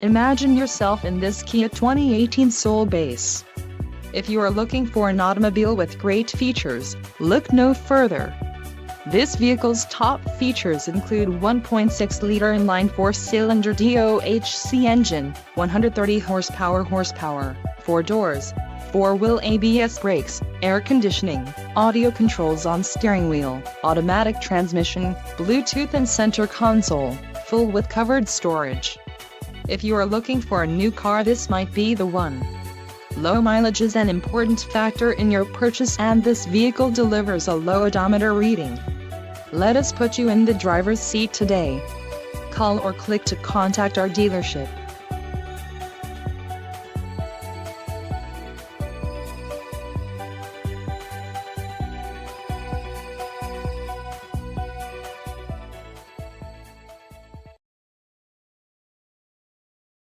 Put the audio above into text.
Imagine yourself in this Kia 2018 Soul Base. If you are looking for an automobile with great features, look no further. This vehicle's top features include 1.6-liter inline four-cylinder DOHC engine, 130 horsepower, 4 doors, 4-wheel ABS brakes, air conditioning, audio controls on steering wheel, automatic transmission, Bluetooth and center console, full with covered storage. If you are looking for a new car, this might be the one. Low mileage is an important factor in your purchase, and this vehicle delivers a low odometer reading. Let us put you in the driver's seat today. Call or click to contact our dealership.